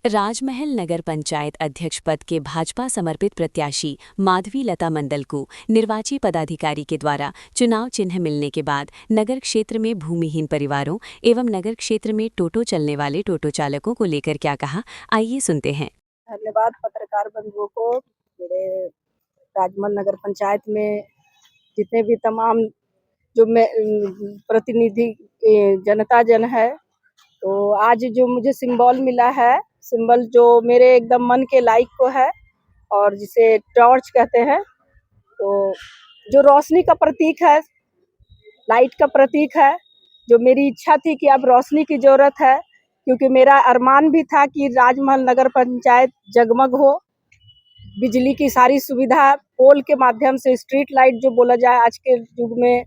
राजमहल नगर पंचायत अध्यक्ष पद के भाजपा समर्पित प्रत्याशी माधवी लता मंडल को निर्वाची पदाधिकारी के द्वारा चुनाव चिन्ह मिलने के बाद नगर क्षेत्र में भूमिहीन परिवारों एवं नगर क्षेत्र में टोटो चलने वाले टोटो चालकों को लेकर क्या कहा, आइए सुनते हैं। धन्यवाद पत्रकार बंधुओं को। मेरे राजमहल नगर पंचायत में जितने भी तमाम जो प्रतिनिधि जनता जन है, तो आज जो मुझे सिंबल मिला है, सिंबल जो मेरे एकदम मन के लायक को है और जिसे टॉर्च कहते हैं, तो जो रोशनी का प्रतीक है, लाइट का प्रतीक है। जो मेरी इच्छा थी कि अब रोशनी की ज़रूरत है, क्योंकि मेरा अरमान भी था कि राजमहल नगर पंचायत जगमग हो, बिजली की सारी सुविधा पोल के माध्यम से, स्ट्रीट लाइट जो बोला जाए आज के युग में,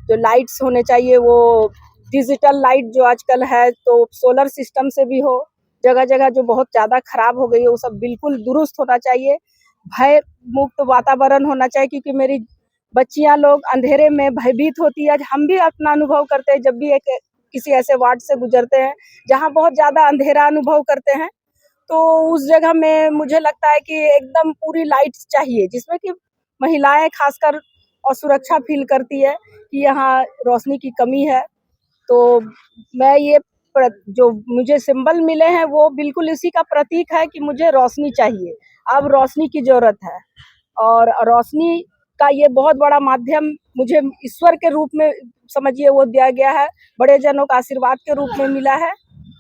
जो लाइट्स होने चाहिए वो डिजिटल लाइट जो आजकल है, तो सोलर सिस्टम से भी हो। जगह जगह जो बहुत ज़्यादा खराब हो गई है वो सब बिल्कुल दुरुस्त होना चाहिए। भय मुक्त वातावरण होना चाहिए, क्योंकि मेरी बच्चियां लोग अंधेरे में भयभीत होती है। हम भी अपना अनुभव करते हैं जब भी एक किसी ऐसे वार्ड से गुजरते हैं जहां बहुत ज़्यादा अंधेरा अनुभव करते हैं, तो उस जगह में मुझे लगता है कि एकदम पूरी लाइट्स चाहिए, जिसमें कि महिलाएं खासकर और सुरक्षा फील करती है कि यहाँ रोशनी की कमी है। तो मैं ये जो मुझे सिंबल मिले हैं वो बिल्कुल इसी का प्रतीक है कि मुझे रोशनी चाहिए, अब रोशनी की ज़रूरत है। और रोशनी का ये बहुत बड़ा माध्यम मुझे ईश्वर के रूप में समझिए वो दिया गया है, बड़े जनों का आशीर्वाद के रूप में मिला है।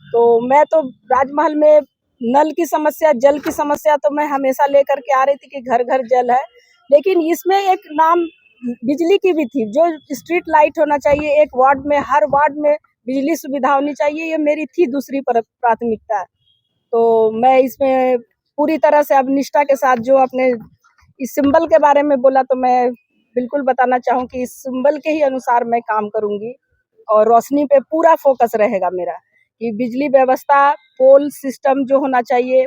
तो मैं तो राजमहल में नल की समस्या, जल की समस्या तो मैं हमेशा लेकर के आ रही थी कि घर घर जल है, लेकिन इसमें एक नाम बिजली की भी थी, जो स्ट्रीट लाइट होना चाहिए एक वार्ड में, हर वार्ड में बिजली सुविधा होनी चाहिए, ये मेरी थी दूसरी प्राथमिकता। तो मैं इसमें पूरी तरह से अब निष्ठा के साथ जो अपने इस सिंबल के बारे में बोला, तो मैं बिल्कुल बताना चाहूँ कि इस सिंबल के ही अनुसार मैं काम करूँगी और रोशनी पे पूरा फोकस रहेगा मेरा कि बिजली व्यवस्था, पोल सिस्टम जो होना चाहिए,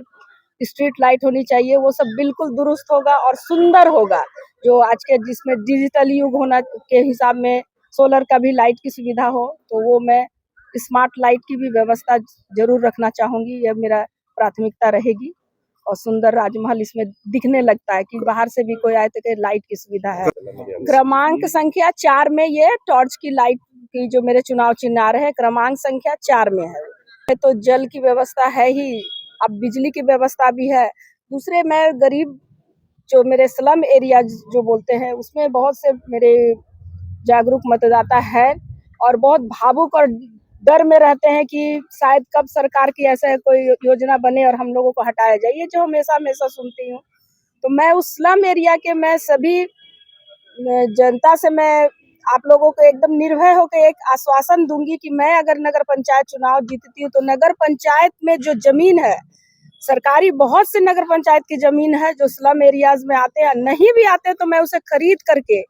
स्ट्रीट लाइट होनी चाहिए, वो सब बिल्कुल दुरुस्त होगा और सुंदर होगा। जो आज के जिसमें डिजिटल युग होना के हिसाब में सोलर का भी लाइट की सुविधा हो, तो वो मैं स्मार्ट लाइट की भी व्यवस्था ज़रूर रखना चाहूँगी। यह मेरा प्राथमिकता रहेगी और सुंदर राजमहल इसमें दिखने लगता है कि बाहर से भी कोई आए तो कि लाइट की सुविधा है। क्रमांक संख्या 4 में ये टॉर्च की लाइट की जो मेरे चुनाव चिन्ह आ रहे हैं, क्रमांक संख्या 4 में है। तो जल की व्यवस्था है ही, अब बिजली की व्यवस्था भी है। दूसरे, मैं गरीब जो मेरे स्लम एरिया जो बोलते हैं, उसमें बहुत से मेरे जागरूक मतदाता है और बहुत भावुक और डर में रहते हैं कि शायद कब सरकार की ऐसा कोई योजना बने और हम लोगों को हटाया जाए, ये जो हमेशा हमेशा सुनती हूँ। तो मैं उस स्लम एरिया के मैं सभी जनता से मैं आप लोगों को एकदम निर्भय होकर एक आश्वासन दूंगी कि मैं अगर नगर पंचायत चुनाव जीतती हूँ, तो नगर पंचायत में जो जमीन है, सरकारी बहुत से नगर पंचायत की जमीन है जो स्लम एरियाज में आते हैं, नहीं भी आते तो मैं उसे खरीद करके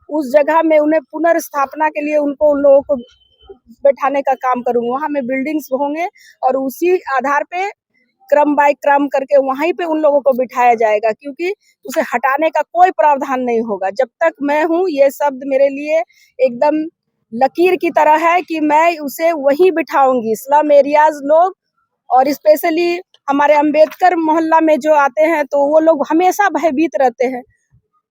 उस जगह में उन्हें पुनर्स्थापना के लिए उन लोगों को बैठाने का काम करूंगी। वहाँ में बिल्डिंग्स होंगे और उसी आधार पे क्रम बाय क्रम करके वहीं पे उन लोगों को बिठाया जाएगा, क्योंकि उसे हटाने का कोई प्रावधान नहीं होगा। जब तक मैं हूँ, ये शब्द मेरे लिए एकदम लकीर की तरह है कि मैं उसे वहीं बिठाऊंगी। स्लम एरियाज लोग और स्पेशली हमारे अंबेडकर मोहल्ला में जो आते हैं, तो वो लोग हमेशा भयभीत रहते हैं।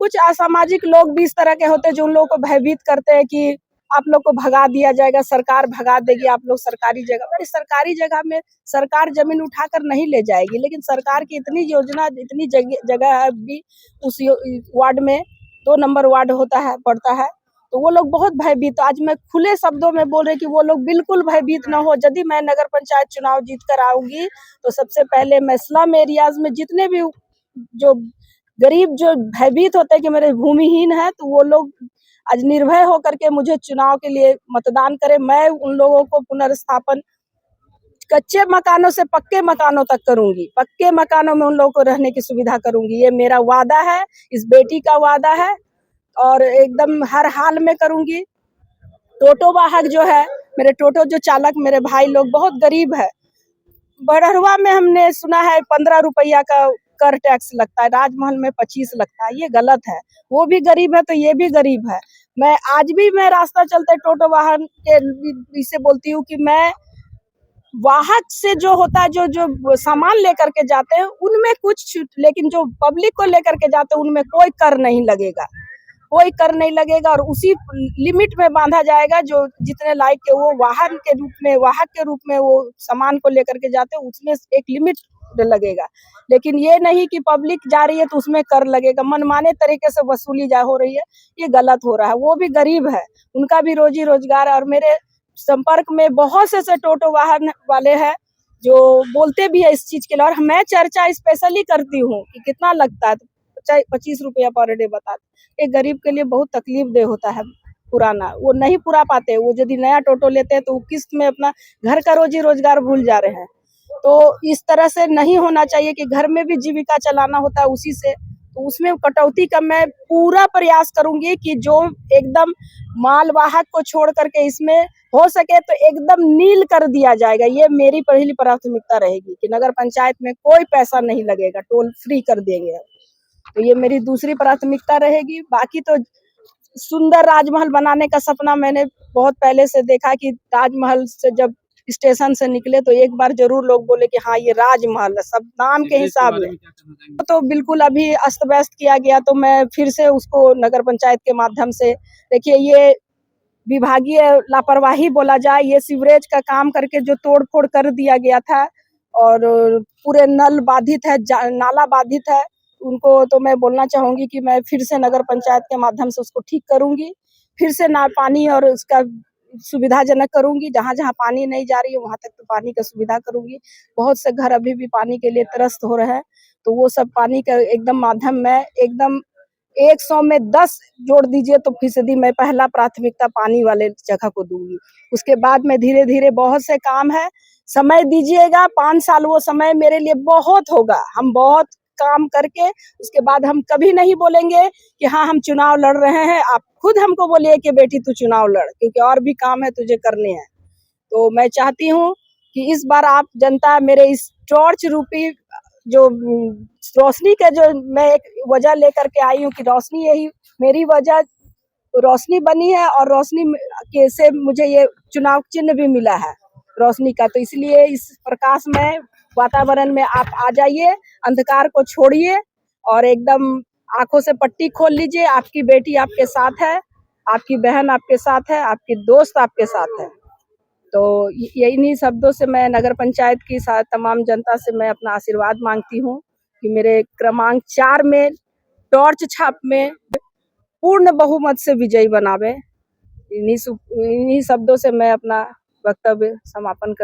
कुछ असामाजिक लोग भी इस तरह के होते हैं जो उन लोगों को भयभीत करते हैं कि आप लोग को भगा दिया जाएगा, सरकार भगा देगी आप लोग सरकारी जगह। अरे सरकारी जगह में सरकार जमीन उठाकर नहीं ले जाएगी, लेकिन सरकार की इतनी योजना, इतनी जगह है भी उस वार्ड में, 2 नंबर वार्ड होता है, पड़ता है, तो वो लोग बहुत भयभीत। तो आज मैं खुले शब्दों में बोल रही कि वो लोग बिल्कुल भयभीत ना हो। यदि मैं नगर पंचायत चुनाव जीत कर आऊंगी, तो सबसे पहले मैं स्लम एरियाज में जितने भी जो गरीब जो भयभीत होते हैं कि मेरे भूमिहीन है, तो वो लोग आज निर्भय होकर के मुझे चुनाव के लिए मतदान करें। मैं उन लोगों को पुनर्स्थापन कच्चे मकानों से पक्के मकानों तक करूंगी, पक्के मकानों में उन लोगों को रहने की सुविधा करूंगी। ये मेरा वादा है, इस बेटी का वादा है और एकदम हर हाल में करूंगी। टोटो वाहक जो है, मेरे टोटो जो चालक मेरे भाई लोग बहुत गरीब है। बड़हरवा में हमने सुना है 15 रुपया का कर टैक्स लगता है, राजमहल में 25 लगता है, ये गलत है। वो भी गरीब है तो ये भी गरीब है। मैं आज भी मैं रास्ता चलते टोटो वाहन के इसे बोलती हूँ कि मैं वाहक से जो होता है, जो जो सामान लेकर के जाते हैं उनमें कुछ छूट, लेकिन जो पब्लिक को लेकर के जाते हैं उनमें कोई कर नहीं लगेगा, कोई कर नहीं लगेगा। और उसी लिमिट में बांधा जाएगा जो जितने लायक के वो वाहन के रूप में, वाहक के रूप में वो सामान को लेकर के जाते हैं, उसमें एक लिमिट लगेगा। लेकिन ये नहीं कि पब्लिक जा रही है तो उसमें कर लगेगा, मनमाने तरीके से वसूली जा हो रही है, ये गलत हो रहा है। वो भी गरीब है, उनका भी रोजी रोजगार है। और मेरे संपर्क में बहुत से टोटो वाहन वाले हैं जो बोलते भी है इस चीज के लिए। और मैं चर्चा स्पेशली करती हूँ कि कितना लगता है, तो 25 रुपया पर डे बताते। एक गरीब के लिए बहुत तकलीफ दे होता है पुराना, वो नहीं पूरा पाते। वो यदि नया टोटो लेते हैं तो वो किस्त में अपना घर का रोजी रोजगार भूल जा रहे हैं। तो इस तरह से नहीं होना चाहिए कि घर में भी जीविका चलाना होता है उसी से। तो उसमें कटौती का मैं पूरा प्रयास करूंगी कि जो एकदम मालवाहक को छोड़ करके इसमें हो सके तो एकदम नील कर दिया जाएगा। ये मेरी पहली प्राथमिकता रहेगी कि नगर पंचायत में कोई पैसा नहीं लगेगा, टोल फ्री कर देंगे। तो ये मेरी दूसरी प्राथमिकता रहेगी। बाकी तो सुंदर राजमहल बनाने का सपना मैंने बहुत पहले से देखा कि ताजमहल से जब स्टेशन से निकले तो एक बार जरूर लोग बोले कि हाँ ये राजमहल है, सब नाम के हिसाब में। तो बिल्कुल अभी अस्त व्यस्त किया गया, तो मैं फिर से उसको नगर पंचायत के माध्यम से, देखिए ये विभागीय लापरवाही बोला जाए, ये सीवरेज का काम करके जो तोड़ फोड़ कर दिया गया था और पूरे नल बाधित है, नाला बाधित है, उनको तो मैं बोलना चाहूंगी कि मैं फिर से नगर पंचायत के माध्यम से उसको ठीक करूंगी, फिर से ना पानी और उसका सुविधाजनक करूंगी। जहाँ जहाँ पानी नहीं जा रही है वहां तक तो पानी का सुविधा करूंगी। बहुत से घर अभी भी पानी के लिए त्रस्त हो रहे हैं, तो वो सब पानी का एकदम माध्यम में एकदम 100 में 10 जोड़ दीजिए तो फीसदी मैं पहला प्राथमिकता पानी वाले जगह को दूंगी। उसके बाद में धीरे धीरे बहुत से काम है, समय दीजिएगा, 5 साल वो समय मेरे लिए बहुत होगा। हम बहुत काम करके उसके बाद हम कभी नहीं बोलेंगे कि हाँ हम चुनाव लड़ रहे हैं। आप खुद हमको बोलिए कि बेटी तू चुनाव लड़, क्योंकि और भी काम है तुझे करने हैं। तो मैं चाहती हूँ कि इस बार आप जनता मेरे इस टॉर्च रूपी जो रोशनी का जो मैं एक वजह लेकर के आई हूँ कि रोशनी, यही मेरी वजह रोशनी बनी है और रोशनी के से मुझे ये चुनाव चिन्ह भी मिला है रोशनी का। तो इसलिए इस प्रकाश में वातावरण में आप आ जाइए, अंधकार को छोड़िए और एकदम आंखों से पट्टी खोल लीजिए। आपकी बेटी आपके साथ है, आपकी बहन आपके साथ है, आपकी दोस्त आपके साथ है। तो इन्हीं शब्दों से मैं नगर पंचायत की तमाम जनता से मैं अपना आशीर्वाद मांगती हूँ कि मेरे क्रमांक 4 में टॉर्च छाप में पूर्ण बहुमत से विजयी बनावे। इन्हीं शब्दों से मैं अपना वक्तव्य समापन कर